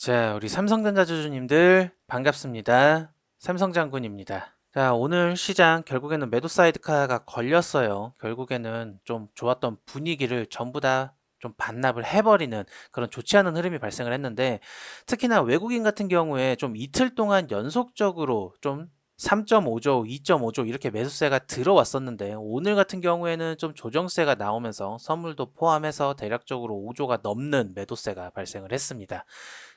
자, 우리 삼성전자 주주님들 반갑습니다. 삼성장군입니다. 자, 오늘 시장 결국에는 매도 사이드카가 걸렸어요. 결국에는 좀 좋았던 분위기를 전부 다 좀 반납을 해버리는 그런 좋지 않은 흐름이 발생을 했는데, 특히나 외국인 같은 경우에 좀 이틀 동안 연속적으로 좀 3.5조, 2.5조 이렇게 매수세가 들어왔었는데, 오늘 같은 경우에는 좀 조정세가 나오면서 선물도 포함해서 대략적으로 5조가 넘는 매도세가 발생을 했습니다.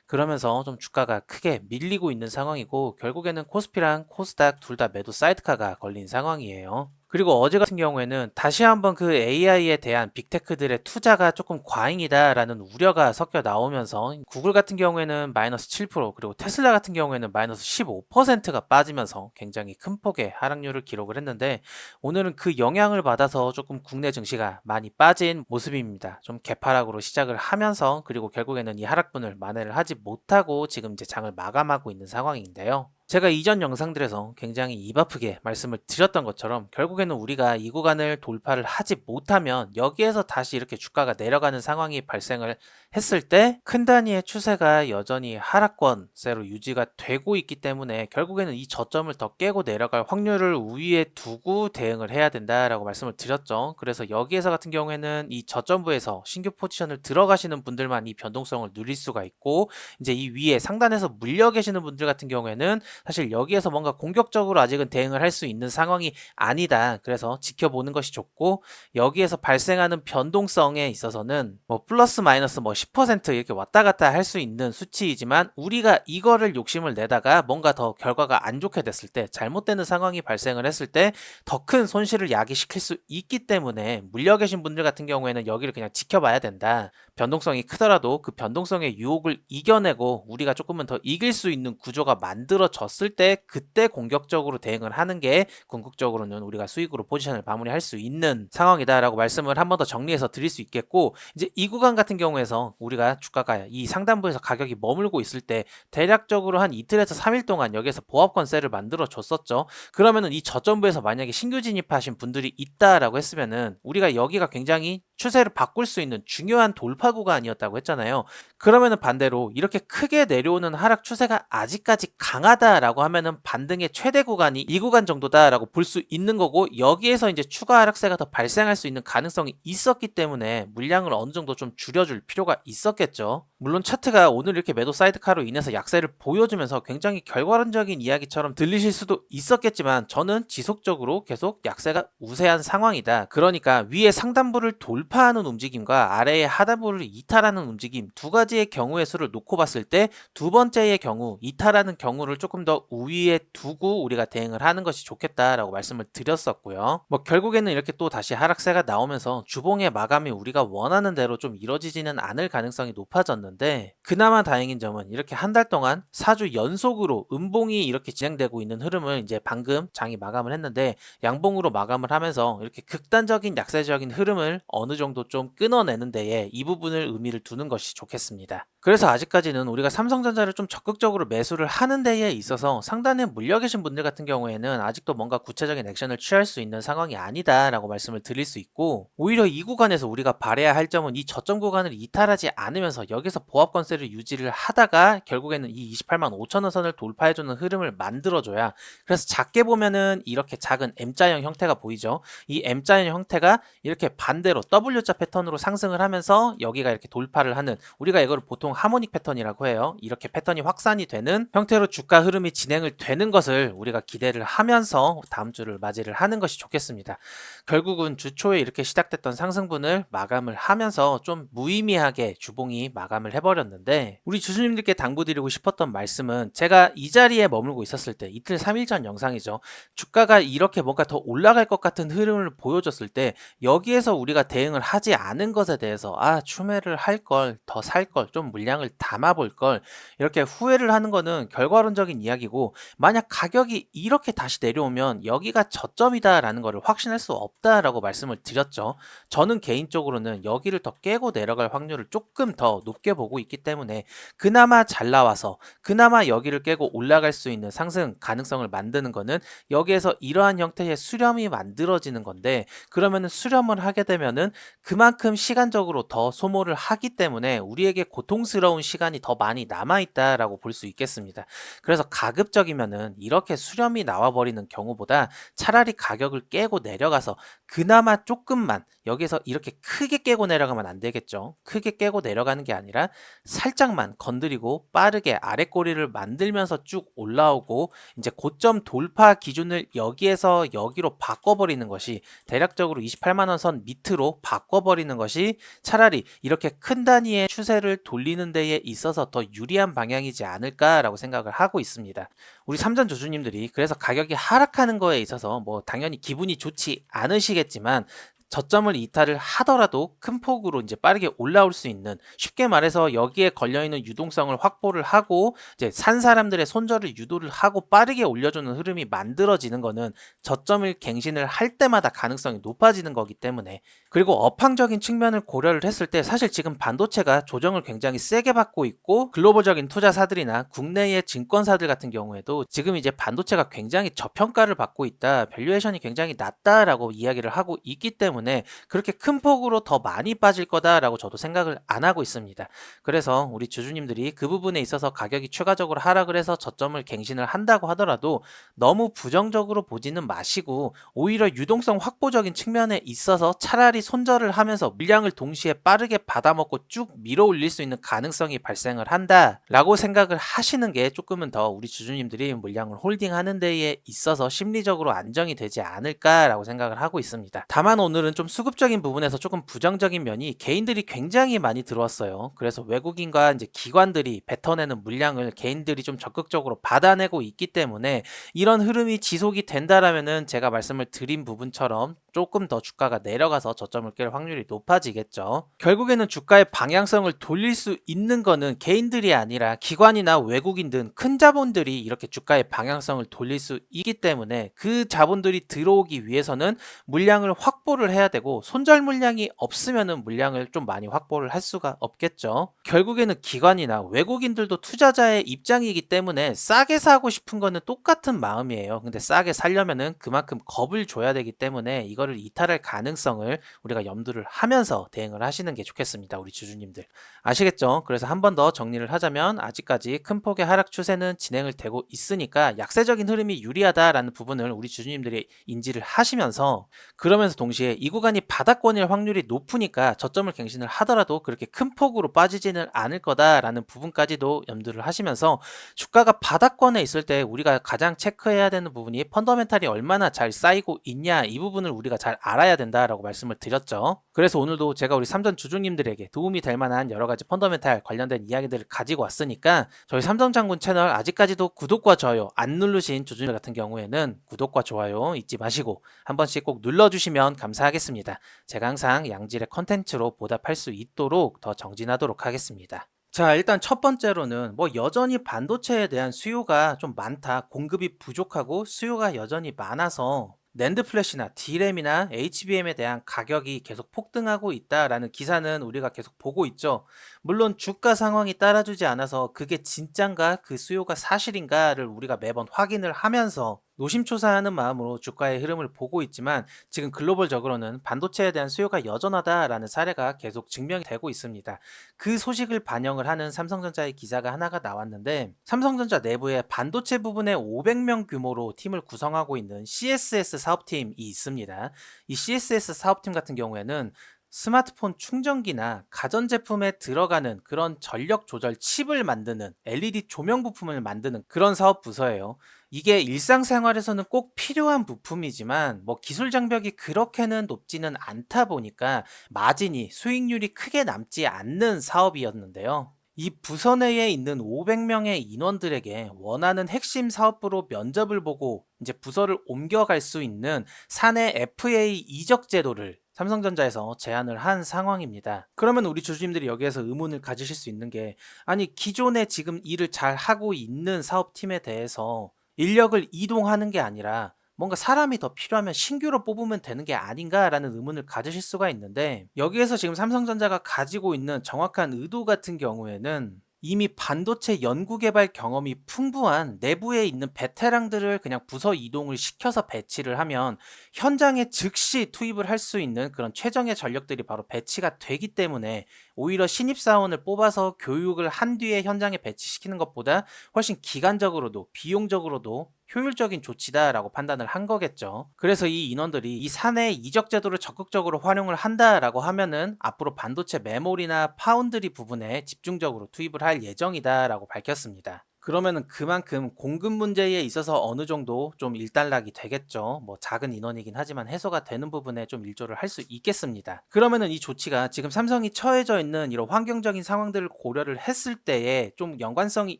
그러면서 좀 주가가 크게 밀리고 있는 상황이고, 결국에는 코스피랑 코스닥 둘 다 매도 사이드카가 걸린 상황이에요. 그리고 어제 같은 경우에는 다시 한번 그 AI에 대한 빅테크들의 투자가 조금 과잉이다라는 우려가 섞여 나오면서 구글 같은 경우에는 마이너스 7%, 그리고 테슬라 같은 경우에는 마이너스 15%가 빠지면서 굉장히 큰 폭의 하락률을 기록을 했는데, 오늘은 그 영향을 받아서 조금 국내 증시가 많이 빠진 모습입니다. 좀 개파락으로 시작을 하면서, 그리고 결국에는 이 하락분을 만회를 하지 못하고 지금 이제 장을 마감하고 있는 상황인데요. 제가 이전 영상들에서 굉장히 입 아프게 말씀을 드렸던 것처럼, 결국에는 우리가 이 구간을 돌파를 하지 못하면 여기에서 다시 이렇게 주가가 내려가는 상황이 발생을 했을 때 큰 단위의 추세가 여전히 하락권세로 유지가 되고 있기 때문에, 결국에는 이 저점을 더 깨고 내려갈 확률을 우위에 두고 대응을 해야 된다라고 말씀을 드렸죠. 그래서 여기에서 같은 경우에는 이 저점부에서 신규 포지션을 들어가시는 분들만 이 변동성을 누릴 수가 있고, 이제 이 위에 상단에서 물려 계시는 분들 같은 경우에는 사실 여기에서 뭔가 공격적으로 아직은 대응을 할 수 있는 상황이 아니다. 그래서 지켜보는 것이 좋고, 여기에서 발생하는 변동성에 있어서는 뭐 플러스 마이너스 뭐 10% 이렇게 왔다 갔다 할 수 있는 수치이지만, 우리가 이거를 욕심을 내다가 뭔가 더 결과가 안 좋게 됐을 때, 잘못되는 상황이 발생을 했을 때 더 큰 손실을 야기시킬 수 있기 때문에, 물려 계신 분들 같은 경우에는 여기를 그냥 지켜봐야 된다. 변동성이 크더라도 그 변동성의 유혹을 이겨내고 우리가 조금은 더 이길 수 있는 구조가 만들어졌을 때, 그때 공격적으로 대응을 하는 게 궁극적으로는 우리가 수익으로 포지션을 마무리할 수 있는 상황이다라고 말씀을 한 번 더 정리해서 드릴 수 있겠고, 이제 이 구간 같은 경우에서 우리가 주가가 이 상단부에서 가격이 머물고 있을 때 대략적으로 한 이틀에서 3일 동안 여기에서 보합권세를 만들어 줬었죠. 그러면은 이 저점부에서 만약에 신규 진입하신 분들이 있다라고 했으면은, 우리가 여기가 굉장히 추세를 바꿀 수 있는 중요한 돌파 구간이었다고 했잖아요. 그러면은 반대로 이렇게 크게 내려오는 하락 추세가 아직까지 강하다라고 하면은 반등의 최대 구간이 이 구간 정도다라고 볼 수 있는 거고, 여기에서 이제 추가 하락세가 더 발생할 수 있는 가능성이 있었기 때문에 물량을 어느 정도 좀 줄여줄 필요가 있었겠죠. 물론 차트가 오늘 이렇게 매도 사이드카로 인해서 약세를 보여주면서 굉장히 결과론적인 이야기처럼 들리실 수도 있었겠지만, 저는 지속적으로 계속 약세가 우세한 상황이다. 그러니까 위에 상단부를 돌파하는 움직임과 아래의 하단부를 이탈하는 움직임, 두 가지의 경우의 수를 놓고 봤을 때 두 번째의 경우, 이탈하는 경우를 조금 더 우위에 두고 우리가 대응을 하는 것이 좋겠다라고 말씀을 드렸었고요. 뭐 결국에는 이렇게 또 다시 하락세가 나오면서 주봉의 마감이 우리가 원하는 대로 좀 이루어지지는 않을 가능성이 높아졌는데, 그나마 다행인 점은 이렇게 한 달 동안 4주 연속으로 음봉이 이렇게 진행되고 있는 흐름을 이제 방금 장이 마감을 했는데, 양봉으로 마감을 하면서 이렇게 극단적인 약세적인 흐름을 어느 정도 좀 끊어내는 데에 이 부분을 의미를 두는 것이 좋겠습니다. 그래서 아직까지는 우리가 삼성전자를 좀 적극적으로 매수를 하는 데에 있어서 상단에 물려 계신 분들 같은 경우에는 아직도 뭔가 구체적인 액션을 취할 수 있는 상황이 아니다라고 말씀을 드릴 수 있고, 오히려 이 구간에서 우리가 바라야 할 점은 이 저점 구간을 이탈하지 않으면서 여기서 보합권세를 유지를 하다가 결국에는 이 28만 5천 원 선을 돌파해주는 흐름을 만들어줘야, 그래서 작게 보면은 이렇게 작은 M자형 형태가 보이죠. 이 M자형 형태가 이렇게 반대로 W자 패턴으로 상승을 하면서 여기가 이렇게 돌파를 하는, 우리가 이걸 보통 하모닉 패턴이라고 해요. 이렇게 패턴이 확산이 되는 형태로 주가 흐름이 진행을 되는 것을 우리가 기대를 하면서 다음 주를 맞이를 하는 것이 좋겠습니다. 결국은 주 초에 이렇게 시작됐던 상승분을 마감을 하면서 좀 무의미하게 주봉이 마감을 해버렸는데, 우리 주주님들께 당부드리고 싶었던 말씀은, 제가 이 자리에 머물고 있었을 때 이틀 3일 전 영상이죠. 주가가 이렇게 뭔가 더 올라갈 것 같은 흐름을 보여줬을 때, 여기에서 우리가 대응을 하지 않은 것에 대해서 추매를 할 걸, 더 살 걸, 좀 물량을 담아볼 걸, 이렇게 후회를 하는 거는 결과론적인 이야기고, 만약 가격이 이렇게 다시 내려오면 여기가 저점이다라는 것을 확신할 수 없다라고 말씀을 드렸죠. 저는 개인적으로는 여기를 더 깨고 내려갈 확률을 조금 더 높게 보고 있기 때문에, 그나마 잘 나와서 그나마 여기를 깨고 올라갈 수 있는 상승 가능성을 만드는 거는 여기에서 이러한 형태의 수렴이 만들어지는 건데, 그러면은 수렴을 하게 되면은 그만큼 시간적으로 더 소모를 하기 때문에 우리에게 고통스러운 시간이 더 많이 남아있다라고 볼 수 있겠습니다. 그래서 가급적이면은 이렇게 수렴이 나와버리는 경우보다 차라리 가격을 깨고 내려가서 그나마 조금만, 여기서 이렇게 크게 깨고 내려가면 안 되겠죠. 크게 깨고 내려가는 게 아니라 살짝만 건드리고 빠르게 아랫꼬리를 만들면서 쭉 올라오고, 이제 고점 돌파 기준을 여기에서 여기로 바꿔버리는 것이, 대략적으로 28만 원 선 밑으로 바꿔버리는 것이 차라리 이렇게 큰 단위의 추세를 돌리는 데에 있어서 더 유리한 방향이지 않을까라고 생각을 하고 있습니다. 우리 삼전 주주님들이 그래서 가격이 하락하는 거에 있어서 뭐 당연히 기분이 좋지 않으시겠지만, 저점을 이탈을 하더라도 큰 폭으로 이제 빠르게 올라올 수 있는, 쉽게 말해서 여기에 걸려있는 유동성을 확보를 하고 이제 산 사람들의 손절을 유도를 하고 빠르게 올려주는 흐름이 만들어지는 거는 저점을 갱신을 할 때마다 가능성이 높아지는 거기 때문에. 그리고 업황적인 측면을 고려를 했을 때 사실 지금 반도체가 조정을 굉장히 세게 받고 있고, 글로벌적인 투자사들이나 국내의 증권사들 같은 경우에도 지금 이제 반도체가 굉장히 저평가를 받고 있다, 밸류에이션이 굉장히 낮다라고 이야기를 하고 있기 때문에 그렇게 큰 폭으로 더 많이 빠질 거다라고 저도 생각을 안 하고 있습니다. 그래서 우리 주주님들이 그 부분에 있어서 가격이 추가적으로 하락을 해서 저점을 갱신을 한다고 하더라도 너무 부정적으로 보지는 마시고, 오히려 유동성 확보적인 측면에 있어서 차라리 손절을 하면서 물량을 동시에 빠르게 받아먹고 쭉 밀어 올릴 수 있는 가능성이 발생을 한다라고 생각을 하시는 게 조금은 더 우리 주주님들이 물량을 홀딩하는 데에 있어서 심리적으로 안정이 되지 않을까라고 생각을 하고 있습니다. 다만 오늘은 좀 수급적인 부분에서 조금 부정적인 면이 개인들이 굉장히 많이 들어왔어요. 그래서 외국인과 이제 기관들이 뱉어내는 물량을 개인들이 좀 적극적으로 받아내고 있기 때문에 이런 흐름이 지속이 된다라면은 제가 말씀을 드린 부분처럼 조금 더 주가가 내려가서 저점을 깰 확률이 높아지겠죠. 결국에는 주가의 방향성을 돌릴 수 있는 거는 개인들이 아니라 기관이나 외국인 등 큰 자본들이 이렇게 주가의 방향성을 돌릴 수 있기 때문에, 그 자본들이 들어오기 위해서는 물량을 확보를 해야 되고, 손절 물량이 없으면은 물량을 좀 많이 확보를 할 수가 없겠죠. 결국에는 기관이나 외국인들도 투자자의 입장이기 때문에 싸게 사고 싶은 거는 똑같은 마음이에요. 근데 싸게 사려면은 그만큼 겁을 줘야 되기 때문에 이거를 이탈할 가능성을 우리가 염두를 하면서 대응을 하시는 게 좋겠습니다. 우리 주주님들. 아시겠죠? 그래서 한 번 더 정리를 하자면, 아직까지 큰 폭의 하락 추세는 진행을 되고 있으니까 약세적인 흐름이 유리하다라는 부분을 우리 주주님들이 인지를 하시면서, 그러면서 동시에 이 구간이 바닥권일 확률이 높으니까 저점을 갱신을 하더라도 그렇게 큰 폭으로 빠지지는 않을 거다라는 부분까지도 염두를 하시면서, 주가가 바닥권에 있을 때 우리가 가장 체크해야 되는 부분이 펀더멘탈이 얼마나 잘 쌓이고 있냐, 이 부분을 우리가 잘 알아야 된다라고 말씀을 드렸죠. 그래서 오늘도 제가 우리 삼전 주주님들에게 도움이 될 만한 여러 가지 펀더멘탈 관련된 이야기들을 가지고 왔으니까, 저희 삼성장군 채널 아직까지도 구독과 좋아요 안 누르신 주주님들 같은 경우에는 구독과 좋아요 잊지 마시고 한 번씩 꼭 눌러주시면 감사하겠습니다. 제가 항상 양질의 컨텐츠로 보답할 수 있도록 더 정진하도록 하겠습니다. 자, 일단 첫 번째로는 뭐 여전히 반도체에 대한 수요가 좀 많다, 공급이 부족하고 수요가 여전히 많아서 낸드 플래시나 D램이나 HBM에 대한 가격이 계속 폭등하고 있다라는 기사는 우리가 계속 보고 있죠. 물론 주가 상황이 따라주지 않아서 그게 진짠가, 그 수요가 사실인가를 우리가 매번 확인을 하면서 노심초사하는 마음으로 주가의 흐름을 보고 있지만, 지금 글로벌적으로는 반도체에 대한 수요가 여전하다라는 사례가 계속 증명이 되고 있습니다. 그 소식을 반영을 하는 삼성전자의 기사가 하나가 나왔는데, 삼성전자 내부에 반도체 부분에 500명 규모로 팀을 구성하고 있는 CSS 사업팀이 있습니다. 이 CSS 사업팀 같은 경우에는 스마트폰 충전기나 가전제품에 들어가는 그런 전력 조절 칩을 만드는, LED 조명 부품을 만드는 그런 사업 부서예요. 이게 일상생활에서는 꼭 필요한 부품이지만 뭐 기술 장벽이 그렇게는 높지는 않다 보니까 마진이, 수익률이 크게 남지 않는 사업이었는데요. 이 부서 내에 있는 500명의 인원들에게 원하는 핵심 사업부로 면접을 보고 이제 부서를 옮겨갈 수 있는 사내 FA 이적 제도를 삼성전자에서 제안을 한 상황입니다. 그러면 우리 주주님들이 여기에서 의문을 가지실 수 있는 게, 아니 기존에 지금 일을 잘 하고 있는 사업팀에 대해서 인력을 이동하는 게 아니라 뭔가 사람이 더 필요하면 신규로 뽑으면 되는 게 아닌가라는 의문을 가지실 수가 있는데, 여기에서 지금 삼성전자가 가지고 있는 정확한 의도 같은 경우에는 이미 반도체 연구 개발 경험이 풍부한 내부에 있는 베테랑들을 그냥 부서 이동을 시켜서 배치를 하면 현장에 즉시 투입을 할 수 있는 그런 최정예 전력들이 바로 배치가 되기 때문에 오히려 신입사원을 뽑아서 교육을 한 뒤에 현장에 배치시키는 것보다 훨씬 기간적으로도 비용적으로도 효율적인 조치다라고 판단을 한 거겠죠. 그래서 이 인원들이 이 사내 이적 제도를 적극적으로 활용을 한다라고 하면은 앞으로 반도체 메모리나 파운드리 부분에 집중적으로 투입을 할 예정이다라고 밝혔습니다. 그러면은 그만큼 공급 문제에 있어서 어느 정도 좀 일단락이 되겠죠. 뭐 작은 인원이긴 하지만 해소가 되는 부분에 좀 일조를 할 수 있겠습니다. 그러면은 이 조치가 지금 삼성이 처해져 있는 이런 환경적인 상황들을 고려를 했을 때에 좀 연관성이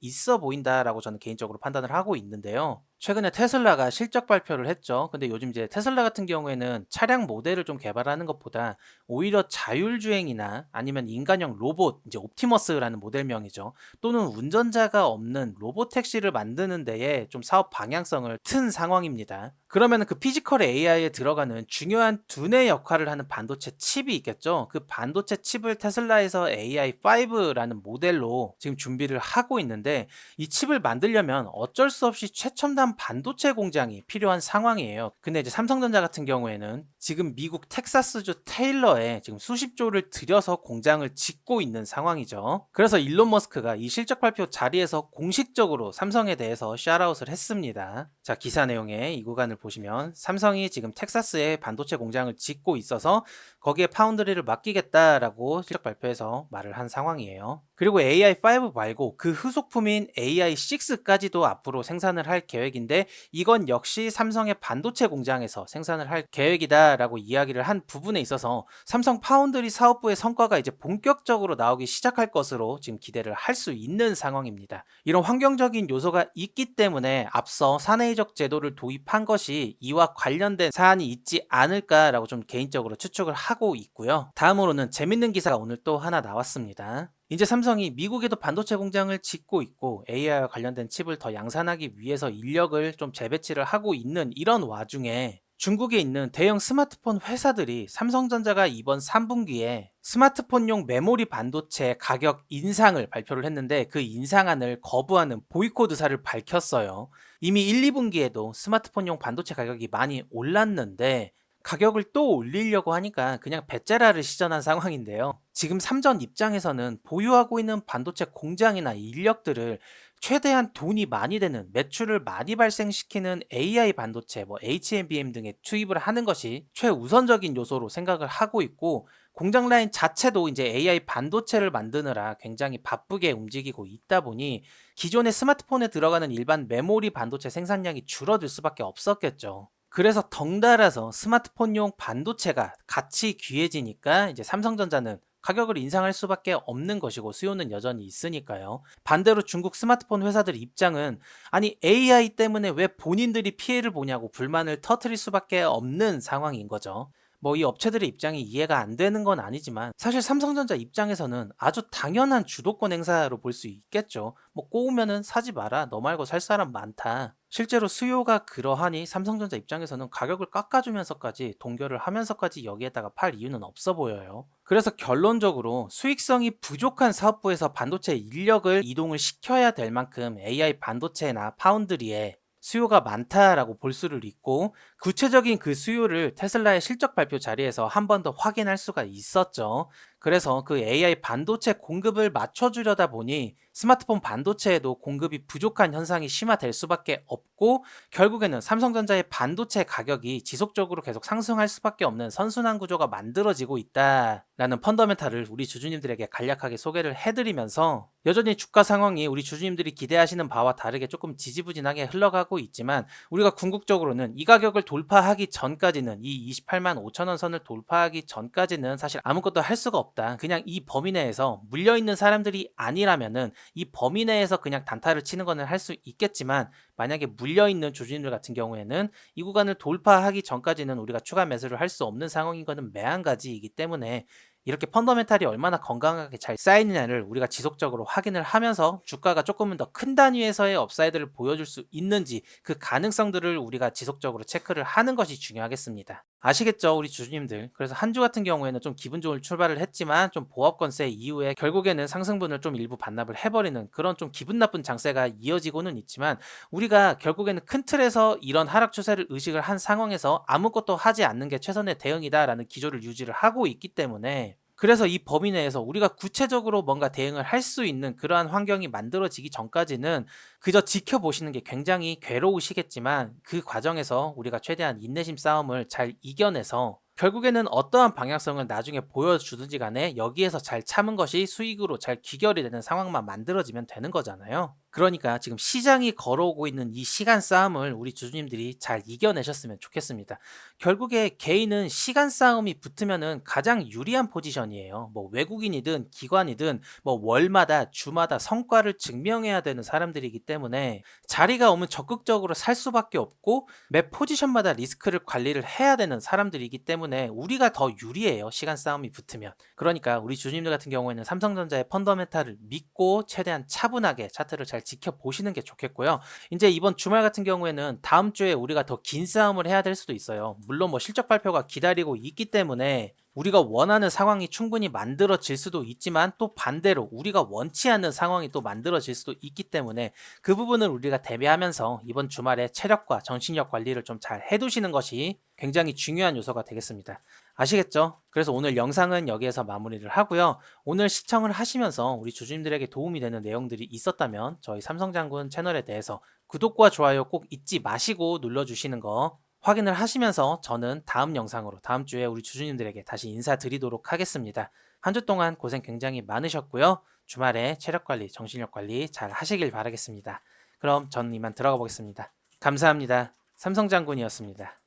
있어 보인다라고 저는 개인적으로 판단을 하고 있는데요. 최근에 테슬라가 실적 발표를 했죠. 근데 요즘 이제 테슬라 같은 경우에는 차량 모델을 좀 개발하는 것보다 오히려 자율주행이나 아니면 인간형 로봇, 이제 옵티머스라는 모델명이죠. 또는 운전자가 없는 로보택시를 만드는 데에 좀 사업 방향성을 튼 상황입니다. 그러면 그 피지컬 AI에 들어가는 중요한 두뇌 역할을 하는 반도체 칩이 있겠죠. 그 반도체 칩을 테슬라에서 AI5라는 모델로 지금 준비를 하고 있는데 이 칩을 만들려면 어쩔 수 없이 최첨단 반도체 공장이 필요한 상황이에요. 근데 이제 삼성전자 같은 경우에는 지금 미국 텍사스주 테일러에 지금 수십 조를 들여서 공장을 짓고 있는 상황이죠. 그래서 일론 머스크가 이 실적 발표 자리에서 공식적으로 삼성에 대해서 샤라웃을 했습니다. 자, 기사 내용에 이 구간을 보시면 삼성이 지금 텍사스에 반도체 공장을 짓고 있어서 거기에 파운드리를 맡기겠다라고 실적 발표에서 말을 한 상황이에요. 그리고 AI5 말고 그 후속품인 AI6까지도 앞으로 생산을 할 계획인데 이건 역시 삼성의 반도체 공장에서 생산을 할 계획이다라고 이야기를 한 부분에 있어서 삼성 파운드리 사업부의 성과가 이제 본격적으로 나오기 시작할 것으로 지금 기대를 할 수 있는 상황입니다. 이런 환경적인 요소가 있기 때문에 앞서 사내이적 제도를 도입한 것이 이와 관련된 사안이 있지 않을까라고 좀 개인적으로 추측을 하고 있고요. 다음으로는 재밌는 기사가 오늘 또 하나 나왔습니다. 이제 삼성이 미국에도 반도체 공장을 짓고 있고 AI와 관련된 칩을 더 양산하기 위해서 인력을 좀 재배치를 하고 있는 이런 와중에 중국에 있는 대형 스마트폰 회사들이 삼성전자가 이번 3분기에 스마트폰용 메모리 반도체 가격 인상을 발표를 했는데 그 인상안을 거부하는 보이콧 의사를 밝혔어요. 이미 1, 2분기에도 스마트폰용 반도체 가격이 많이 올랐는데 가격을 또 올리려고 하니까 그냥 배째라를 시전한 상황인데요. 지금 삼전 입장에서는 보유하고 있는 반도체 공장이나 인력들을 최대한 돈이 많이 되는 매출을 많이 발생시키는 AI 반도체, 뭐 HBM 등에 투입을 하는 것이 최우선적인 요소로 생각을 하고 있고 공장 라인 자체도 이제 AI 반도체를 만드느라 굉장히 바쁘게 움직이고 있다 보니 기존의 스마트폰에 들어가는 일반 메모리 반도체 생산량이 줄어들 수밖에 없었겠죠. 그래서 덩달아서 스마트폰용 반도체가 같이 귀해지니까 이제 삼성전자는 가격을 인상할 수밖에 없는 것이고 수요는 여전히 있으니까요. 반대로 중국 스마트폰 회사들 입장은 아니 AI 때문에 왜 본인들이 피해를 보냐고 불만을 터뜨릴 수밖에 없는 상황인 거죠. 뭐 이 업체들의 입장이 이해가 안 되는 건 아니지만 사실 삼성전자 입장에서는 아주 당연한 주도권 행사로 볼 수 있겠죠. 뭐 꼬우면은 사지 마라. 너 말고 살 사람 많다. 실제로 수요가 그러하니 삼성전자 입장에서는 가격을 깎아주면서까지 동결을 하면서까지 여기에다가 팔 이유는 없어 보여요. 그래서 결론적으로 수익성이 부족한 사업부에서 반도체 인력을 이동을 시켜야 될 만큼 AI 반도체나 파운드리에 수요가 많다라고 볼 수를 있고 구체적인 그 수요를 테슬라의 실적 발표 자리에서 한 번 더 확인할 수가 있었죠. 그래서 그 AI 반도체 공급을 맞춰주려다 보니 스마트폰 반도체에도 공급이 부족한 현상이 심화될 수밖에 없고 결국에는 삼성전자의 반도체 가격이 지속적으로 계속 상승할 수밖에 없는 선순환 구조가 만들어지고 있다라는 펀더멘탈을 우리 주주님들에게 간략하게 소개를 해드리면서 여전히 주가 상황이 우리 주주님들이 기대하시는 바와 다르게 조금 지지부진하게 흘러가고 있지만 우리가 궁극적으로는 이 가격을 돌파하기 전까지는 이 28만 5천 원 선을 돌파하기 전까지는 사실 아무것도 할 수가 없다. 그냥 이 범위 내에서 물려있는 사람들이 아니라면은 이 범위 내에서 그냥 단타를 치는 거는 할 수 있겠지만 만약에 물려있는 주주님들 같은 경우에는 이 구간을 돌파하기 전까지는 우리가 추가 매수를 할 수 없는 상황인 거는 매한가지이기 때문에 이렇게 펀더멘탈이 얼마나 건강하게 잘 쌓이느냐를 우리가 지속적으로 확인을 하면서 주가가 조금은 더 큰 단위에서의 업사이드를 보여줄 수 있는지 그 가능성들을 우리가 지속적으로 체크를 하는 것이 중요하겠습니다. 아시겠죠, 우리 주주님들. 그래서 한 주 같은 경우에는 좀 기분 좋은 출발을 했지만 좀 보합권세 이후에 결국에는 상승분을 좀 일부 반납을 해버리는 그런 좀 기분 나쁜 장세가 이어지고는 있지만 우리가 결국에는 큰 틀에서 이런 하락 추세를 의식을 한 상황에서 아무것도 하지 않는 게 최선의 대응이다라는 기조를 유지를 하고 있기 때문에 그래서 이 범위 내에서 우리가 구체적으로 뭔가 대응을 할 수 있는 그러한 환경이 만들어지기 전까지는 그저 지켜보시는 게 굉장히 괴로우시겠지만 그 과정에서 우리가 최대한 인내심 싸움을 잘 이겨내서 결국에는 어떠한 방향성을 나중에 보여주든지 간에 여기에서 잘 참은 것이 수익으로 잘 귀결이 되는 상황만 만들어지면 되는 거잖아요. 그러니까 지금 시장이 걸어오고 있는 이 시간 싸움을 우리 주주님들이 잘 이겨내셨으면 좋겠습니다. 결국에 개인은 시간 싸움이 붙으면은 가장 유리한 포지션이에요. 뭐 외국인이든 기관이든 뭐 월마다 주마다 성과를 증명해야 되는 사람들이기 때문에 자리가 오면 적극적으로 살 수밖에 없고 매 포지션마다 리스크를 관리를 해야 되는 사람들이기 때문에 우리가 더 유리해요. 시간 싸움이 붙으면. 그러니까 우리 주주님들 같은 경우에는 삼성전자의 펀더멘탈을 믿고 최대한 차분하게 차트를 잘 지켜보시는 게 좋겠고요. 이제 이번 주말 같은 경우에는 다음 주에 우리가 더 긴 싸움을 해야 될 수도 있어요. 물론 뭐 실적 발표가 기다리고 있기 때문에 우리가 원하는 상황이 충분히 만들어질 수도 있지만 또 반대로 우리가 원치 않는 상황이 또 만들어질 수도 있기 때문에 그 부분을 우리가 대비하면서 이번 주말에 체력과 정신력 관리를 좀 잘 해두시는 것이 굉장히 중요한 요소가 되겠습니다. 아시겠죠? 그래서 오늘 영상은 여기에서 마무리를 하고요. 오늘 시청을 하시면서 우리 주주님들에게 도움이 되는 내용들이 있었다면 저희 삼성장군 채널에 대해서 구독과 좋아요 꼭 잊지 마시고 눌러주시는 거 확인을 하시면서 저는 다음 영상으로 다음 주에 우리 주주님들에게 다시 인사드리도록 하겠습니다. 한 주 동안 고생 굉장히 많으셨고요. 주말에 체력 관리, 정신력 관리 잘 하시길 바라겠습니다. 그럼 저는 이만 들어가 보겠습니다. 감사합니다. 삼성장군이었습니다.